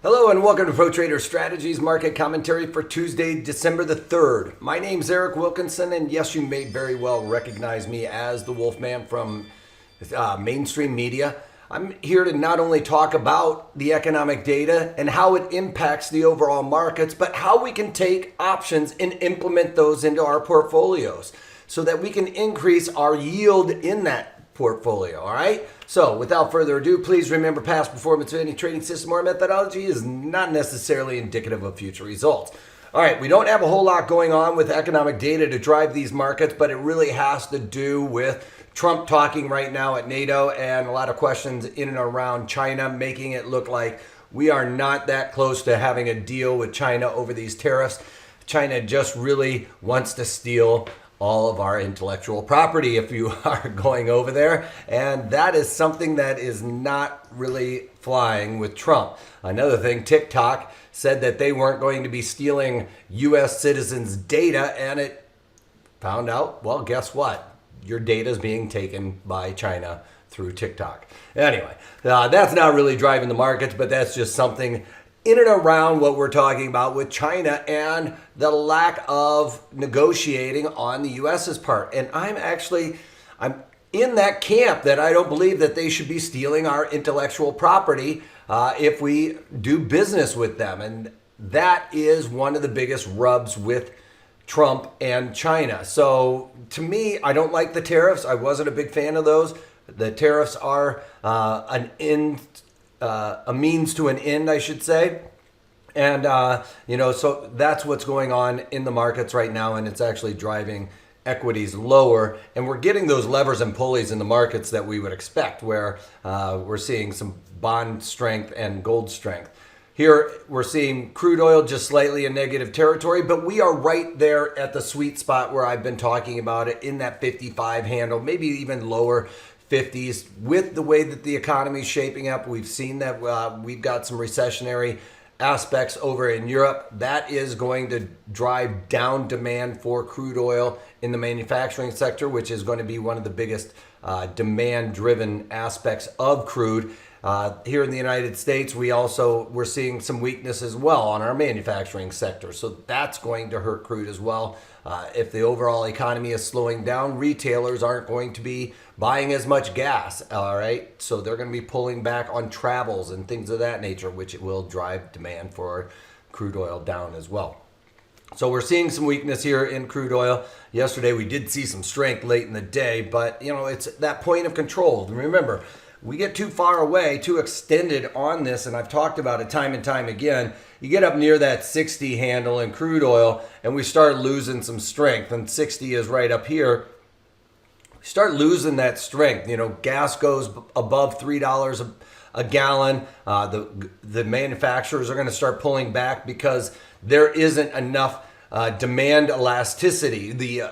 Hello and welcome to Pro Trader Strategies Market Commentary for Tuesday, December the 3rd. My name's Eric Wilkinson, and yes, you may very well recognize me as the Wolfman from mainstream media. I'm here to not only talk about the economic data and how it impacts the overall markets, but how we can take options and implement those into our portfolios so that we can increase our yield in that portfolio, all right? So without further ado, please remember past performance of any trading system or methodology is not necessarily indicative of future results. All right, we don't have a whole lot going on with economic data to drive these markets, but it really has to do with Trump talking right now at NATO and a lot of questions in and around China, making it look like we are not that close to having a deal with China over these tariffs. China just really wants to steal all of our intellectual property if you are going over there. And that is something that is not really flying with Trump. Another thing, TikTok said that they weren't going to be stealing US citizens' data, and it found out, well, guess what? Your data is being taken by China through TikTok. Anyway, that's not really driving the markets, but that's just something in and around what we're talking about with China and the lack of negotiating on the US's part. And I'm in that camp that I don't believe that they should be stealing our intellectual property if we do business with them. And that is one of the biggest rubs with Trump and China. So to me, I don't like the tariffs. I wasn't a big fan of those. The tariffs are a means to an end, I should say. And, so that's what's going on in the markets right now, and it's actually driving equities lower. And we're getting those levers and pulleys in the markets that we would expect, where we're seeing some bond strength and gold strength. Here, we're seeing crude oil just slightly in negative territory, but we are right there at the sweet spot where I've been talking about it, in that 55 handle, maybe even lower 50s. With the way that the economy is shaping up, we've seen that we've got some recessionary aspects over in Europe. That is going to drive down demand for crude oil in the manufacturing sector, which is going to be one of the biggest demand-driven aspects of crude. Here in the United States, we're seeing some weakness as well on our manufacturing sector. So that's going to hurt crude as well. If the overall economy is slowing down, retailers aren't going to be buying as much gas, all right? So they're going to be pulling back on travels and things of that nature, which will drive demand for crude oil down as well. So we're seeing some weakness here in crude oil. Yesterday, we did see some strength late in the day, but it's that point of control. Remember, we get too far away, too extended on this, and I've talked about it time and time again. You get up near that 60 handle in crude oil, and we start losing some strength, and 60 is right up here. We start losing that strength. Gas goes above $3 a gallon. The manufacturers are going to start pulling back because there isn't enough demand elasticity. The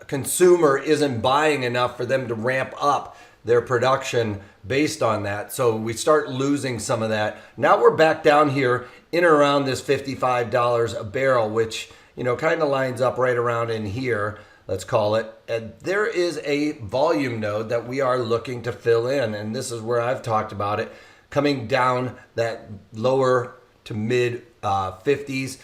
consumer isn't buying enough for them to ramp up their production based on that. So we start losing some of that. Now we're back down here in and around this $55 a barrel, which, kind of lines up right around in here, let's call it. And there is a volume node that we are looking to fill in. And this is where I've talked about it, coming down that lower to mid 50s,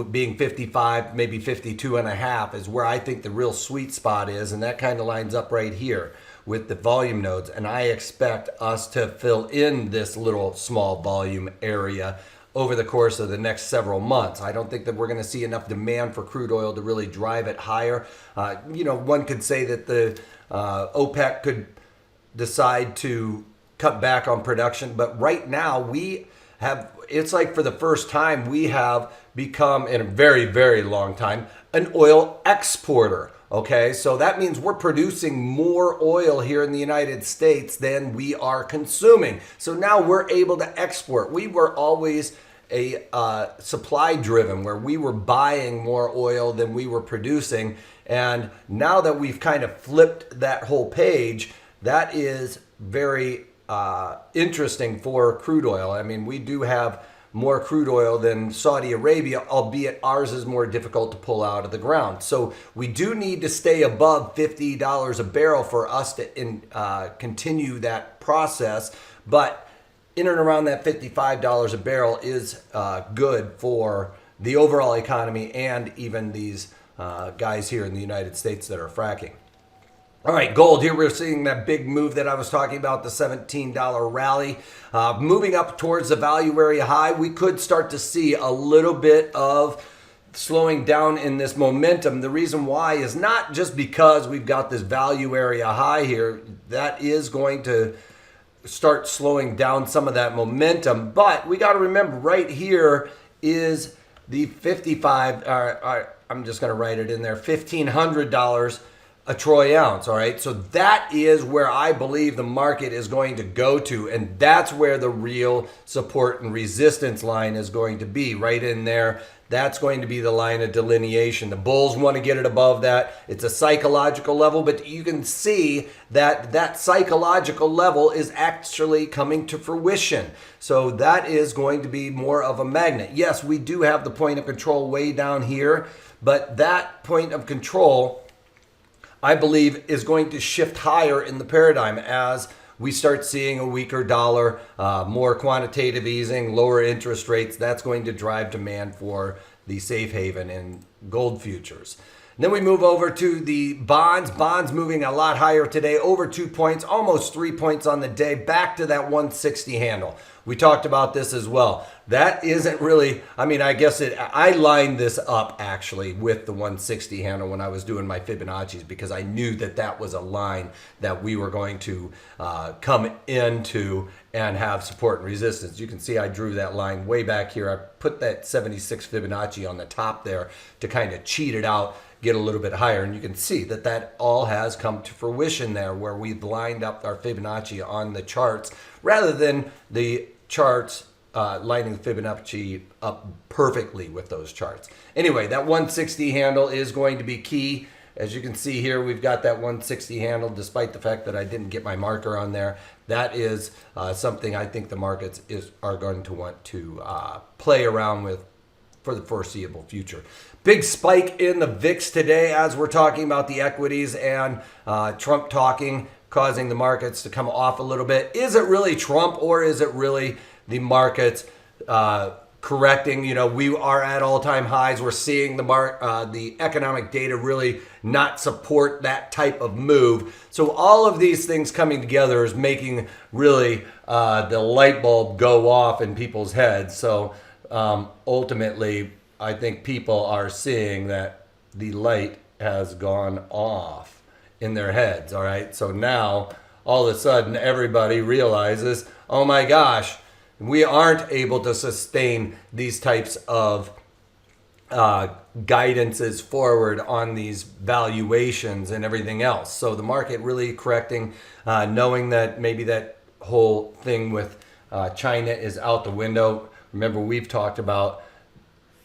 being 55, maybe 52 and a half is where I think the real sweet spot is. And that kind of lines up right here with the volume nodes, and I expect us to fill in this little small volume area over the course of the next several months. I don't think that we're going to see enough demand for crude oil to really drive it higher. One could say that the OPEC could decide to cut back on production, but right now it's like for the first time we have become, in a very, very long time, an oil exporter. Okay, so that means we're producing more oil here in the United States than we are consuming. So now we're able to export. We were always a supply driven, where we were buying more oil than we were producing. And now that we've kind of flipped that whole page, that is very interesting for crude oil. I mean, we do have more crude oil than Saudi Arabia, albeit ours is more difficult to pull out of the ground. So we do need to stay above $50 a barrel for us to continue that process. But in and around that $55 a barrel is good for the overall economy and even these guys here in the United States that are fracking. All right, gold. Here we're seeing that big move that I was talking about, the $17 rally. Moving up towards the value area high, we could start to see a little bit of slowing down in this momentum. The reason why is not just because we've got this value area high here. That is going to start slowing down some of that momentum. But we got to remember right here is the 55, I'm just going to write it in there, $1,500 a troy ounce. All right, so that is where I believe the market is going to go to, and that's where the real support and resistance line is going to be, right in there. That's going to be the line of delineation. The bulls want to get it above that. It's a psychological level, but you can see that that psychological level is actually coming to fruition. So that is going to be more of a magnet. Yes, we do have the point of control way down here, but that point of control, I believe, is going to shift higher in the paradigm as we start seeing a weaker dollar, more quantitative easing, lower interest rates. That's going to drive demand for the safe haven and gold futures. And then we move over to the bonds. Bonds moving a lot higher today, over 2 points, almost 3 points on the day, back to that 160 handle. We talked about this as well. That isn't really, I mean, I guess I lined this up actually with the 160 handle when I was doing my Fibonacci's, because I knew that that was a line that we were going to come into and have support and resistance. You can see I drew that line way back here. I put that 76 Fibonacci on the top there to kind of cheat it out, get a little bit higher, and you can see that that all has come to fruition there, where we've lined up our Fibonacci on the charts rather than the charts lining the Fibonacci up perfectly with those charts. Anyway, that 160 handle is going to be key. As you can see here, we've got that 160 handle, despite the fact that I didn't get my marker on there. That is something I think the markets are going to want to play around with for the foreseeable future. Big spike in the VIX today as we're talking about the equities and Trump talking, causing the markets to come off a little bit. Is it really Trump, or is it really the markets correcting? You know, we are at all-time highs. We're seeing the economic data really not support that type of move. So all of these things coming together is making really the light bulb go off in people's heads. So ultimately, I think people are seeing that the light has gone off in their heads. All right, so now all of a sudden everybody realizes, oh my gosh, we aren't able to sustain these types of guidances forward on these valuations and everything else. So the market really correcting, knowing that maybe that whole thing with China is out the window. Remember, we've talked about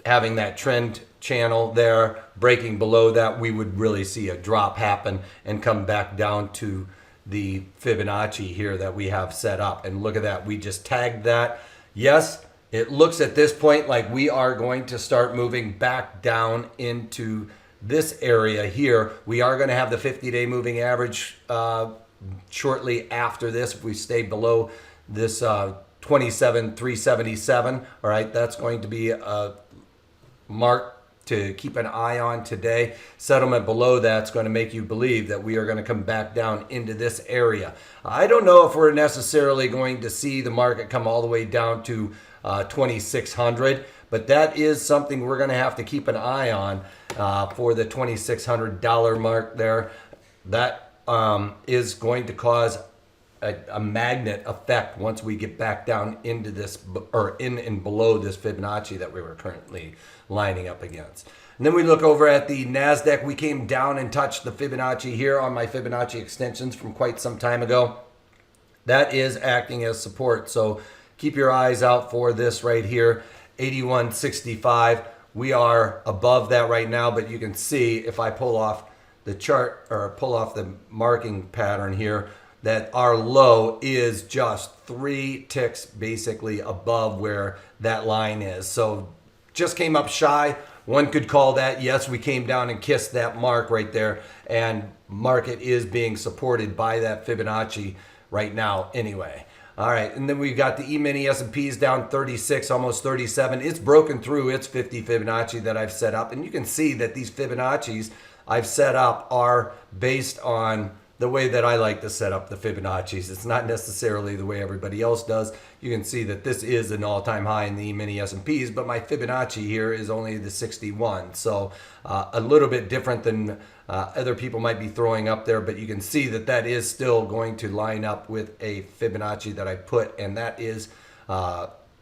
having that trend channel there, breaking below that, we would really see a drop happen and come back down to the Fibonacci here that we have set up. And look at that, we just tagged that. Yes, it looks at this point like we are going to start moving back down into this area here. We are going to have the 50-day moving average shortly after this. If we stay below this 27,377, all right, that's going to be a mark to keep an eye on today. Settlement below that's going to make you believe that we are going to come back down into this area. I don't know if we're necessarily going to see the market come all the way down to 2,600, but that is something we're going to have to keep an eye on for the $2,600 mark there. That is going to cause a magnet effect once we get back down into this, or in and below this Fibonacci that we were currently lining up against. And then we look over at the NASDAQ. We came down and touched the Fibonacci here on my Fibonacci extensions from quite some time ago. That is acting as support. So keep your eyes out for this right here, 81.65. We are above that right now, but you can see if I pull off the chart or pull off the marking pattern here, that our low is just 3 ticks basically above where that line is. So just came up shy. One could call that, yes, we came down and kissed that mark right there, and market is being supported by that Fibonacci right now anyway. All right, and then we've got the E-mini S&Ps down 36, almost 37. It's broken through its 50 Fibonacci that I've set up, and you can see that these Fibonaccis I've set up are based on the way that I like to set up the Fibonaccis. It's not necessarily the way everybody else does. You can see that this is an all-time high in the E-mini S&Ps, but my Fibonacci here is only the 61. So a little bit different than other people might be throwing up there, but you can see that that is still going to line up with a Fibonacci that I put, and that is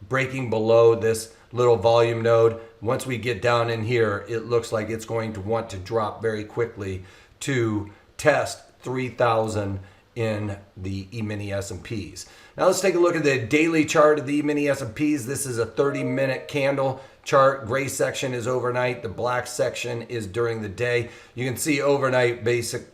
breaking below this little volume node. Once we get down in here, it looks like it's going to want to drop very quickly to test 3,000 in the E-mini S&Ps. Now let's take a look at the daily chart of the E-mini S&Ps. This is a 30-minute candle chart. Gray section is overnight. The black section is during the day. You can see overnight basic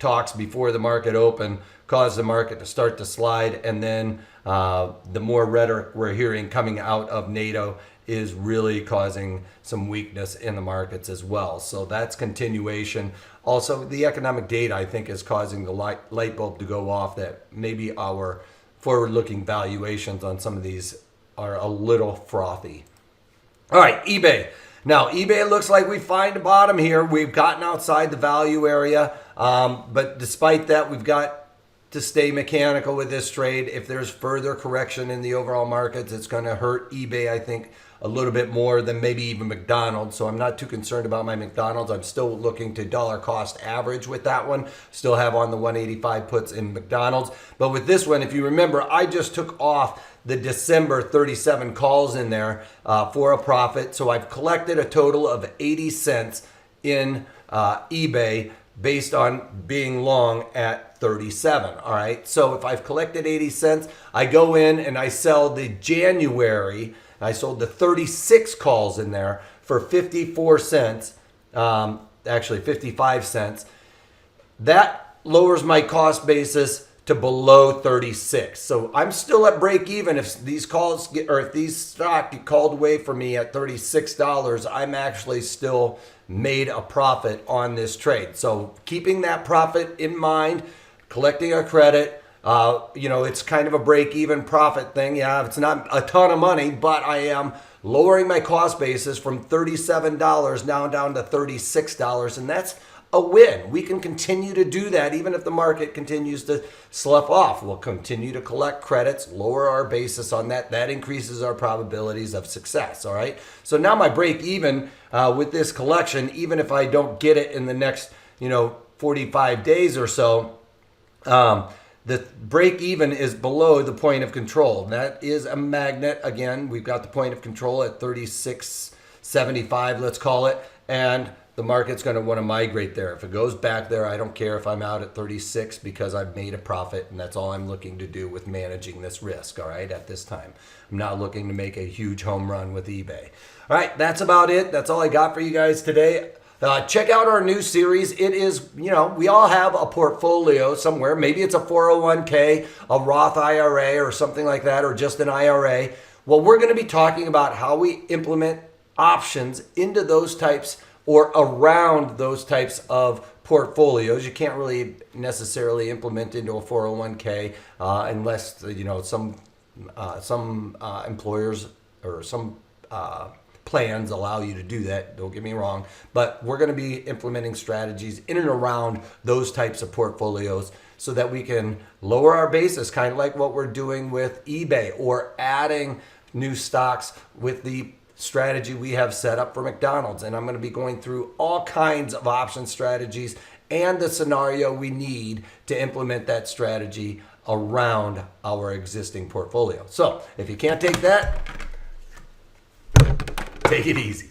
talks before the market open caused the market to start to slide, and then the more rhetoric we're hearing coming out of NATO is really causing some weakness in the markets as well. So that's continuation. Also, the economic data, I think, is causing the light bulb to go off that maybe our forward-looking valuations on some of these are a little frothy. All right, eBay. Now, eBay looks like we find a bottom here. We've gotten outside the value area, but despite that, we've got to stay mechanical with this trade. If there's further correction in the overall markets, it's going to hurt eBay, I think, a little bit more than maybe even McDonald's. So I'm not too concerned about my McDonald's. I'm still looking to dollar cost average with that one. Still have on the 185 puts in McDonald's. But with this one, if you remember, I just took off the December 37 calls in there for a profit. So I've collected a total of 80 cents in eBay based on being long at 37. All right. So if I've collected 80 cents, I go in and I sell the January. I sold the 36 calls in there for 54 cents, actually 55 cents. That lowers my cost basis to below 36. So I'm still at break even if these calls get, or if these stock get called away for me at $36, I'm actually still made a profit on this trade. So keeping that profit in mind, collecting a credit, it's kind of a break-even profit thing. Yeah, it's not a ton of money, but I am lowering my cost basis from $37 now down to $36, and that's a win. We can continue to do that even if the market continues to slough off. We'll continue to collect credits, lower our basis on that. That increases our probabilities of success, all right? So now my break-even with this collection, even if I don't get it in the next, 45 days or so, the break even is below the point of control. That is a magnet. Again, we've got the point of control at 36.75, let's call it, and the market's going to want to migrate there. If it goes back there, I don't care if I'm out at 36 because I've made a profit, and that's all I'm looking to do with managing this risk, all right, at this time. I'm not looking to make a huge home run with eBay. All right, that's about it. That's all I got for you guys today. Check out our new series. It is, we all have a portfolio somewhere. Maybe it's a 401k, a Roth IRA, or something like that, or just an IRA. Well, we're going to be talking about how we implement options into those types or around those types of portfolios. You can't really necessarily implement into a 401k unless, some employers or some plans allow you to do that, don't get me wrong, but we're going to be implementing strategies in and around those types of portfolios so that we can lower our basis, kind of like what we're doing with eBay, or adding new stocks with the strategy we have set up for McDonald's. And I'm going to be going through all kinds of option strategies and the scenario we need to implement that strategy around our existing portfolio. So if you can't take that, take it easy.